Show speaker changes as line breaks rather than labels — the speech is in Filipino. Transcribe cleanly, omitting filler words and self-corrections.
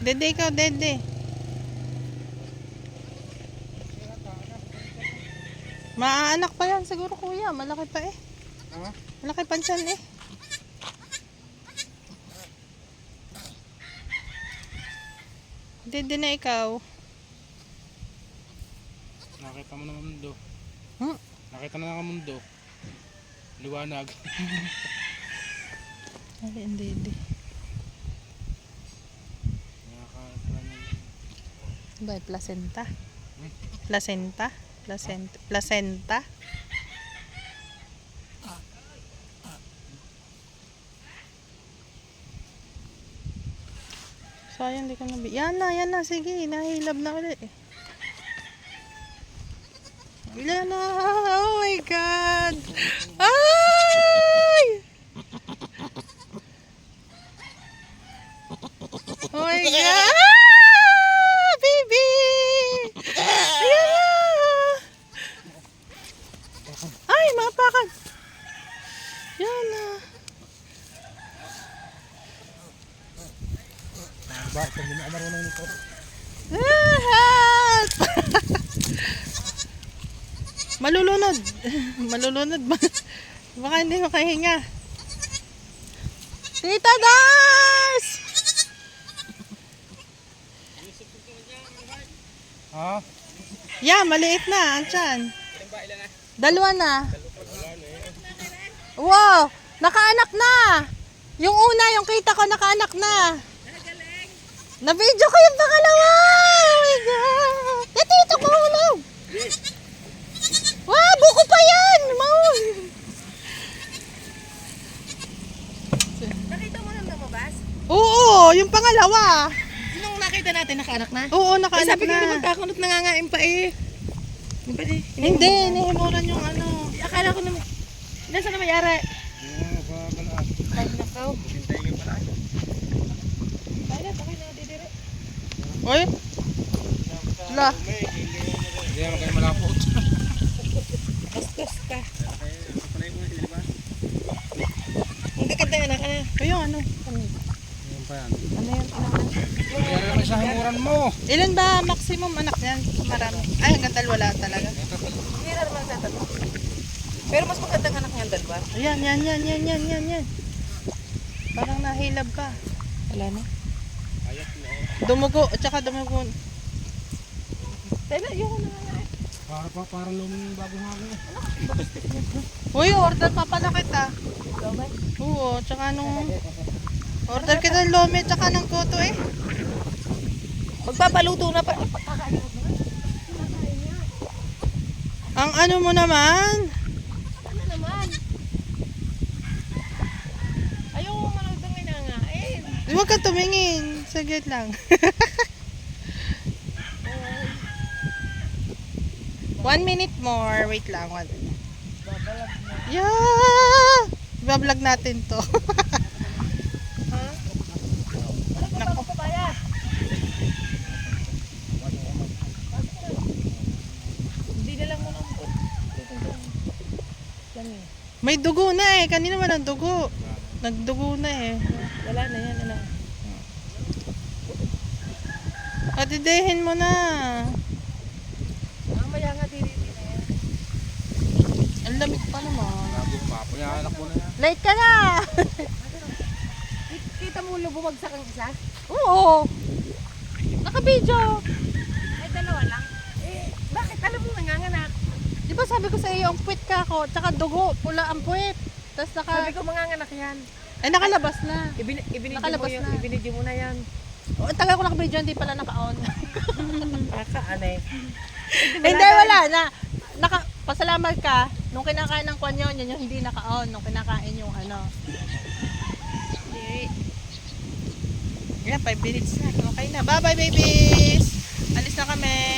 Dede ikaw, dede. Maaanak pa yan siguro kuya. Malaki pa eh. Malaki pa dyan eh. Dede na ikaw.
Nakita mo ng mundo.
Hmm?
Nakita na ng mundo. Liwanag.
Alin dede. Ba, placenta. Placenta. Placenta. Placenta. Sayang di ka nabi. Yan na. Sige, nahilab na ulit. Yan na. Oh my God. Ay! Oh my God. Ah! Baby! Ayan na. Ay, mapakan. Yan na.
Ba, kung hindi na marunong nito.
Help! Malulunod. Malulunod ba? Baka hindi makahinga. Tita Dars!
Ha?
Yeah, maliit na. Ang tiyan. Dalawa na. Wow! Nakaanak na! Yung una, yung kita ko, nakaanak na. Na-video ko yung pangalawa! Oh my God! Natito ko hulog! Wow! Buko pa yan! Maun!
Nakita mo nang lumabas?
Oo! Yung pangalawa!
Nung nakita natin, nakaanak na?
Oo, nakaanak
Sabi ko
na.
magkakunot nangangain pa eh. Yung pa eh.
Hindi, nihimuran yung ano.
Akala ko naman. Nasa na mayara?
Bagaan.
Ay, nakaw.
Hintayin pa na.
Kaya na, takay na didire.
Oy! La.
Hindi naman kayo malapot.
Bastos ka. Ang gaganda nga na ka na.
Ayun, ano?
Yan pa yan.
Ano yan?
Kaya naman sa himuran mo.
Ilan ba maximum anak yan? Marami. Ay, hanggang dalawa lahat talaga.
Hindi na naman sa tatlo. Pero mas magandang anak niyan dalawa.
Ayan, yan. Parang nahilab ka.
Wala na.
Ayat na.
Dumugo, at saka dumugo.
Tela, yung na nga eh.
Parang luming bagong hangin.
Uy, order pa pala kita.
Lomay.
Oo, tsaka nung... Order kita ng lome, tsaka ng koto eh.
Magpapaluto na pa. Pagkakain mo na.
Ang ano mo naman?
Ano naman? Ayaw mo manood ng inangain.
Huwag ka tumingin. Saglit lang. 1 minute more. Wait lang.
Babalag na.
Yeah! Ibablog natin to.
Ha? Ano ba pa papaya? Hindi na lang mo ng pot. Lang eh.
May dugo na eh. Kanina walang dugo. Nagdugo na eh.
Wala na yan. Ano?
Atidehin mo na.
Mamaya nga dili na yan.
Ang lamig pa naman.
Bagong papo yan. Anak mo na yan.
Late ka na!
Kita mo bumagsak ang isa?
Oo. Naka-video.
Ay, dalawa lang. Eh, bakit alam mo nanganganak?
Di ba sabi ko sa iyo, ang puwit ka ako, tsaka dugo, pula ang puwit. Tapos
Sabi ko manganganak yan.
Ay, nakalabas na.
Nakalabas na. Ibinidyo mo na yan.
O, tagal ko naka-video, hindi pala naka-on.
Ano eh.
Hindi, wala na. Pasalamat ka, nung kinakain ng kwan yun, yan yung hindi naka-on, nung kinakain yung ano. Yan, 5 minutes na. Okay na. Bye-bye, babies! Alis na kami.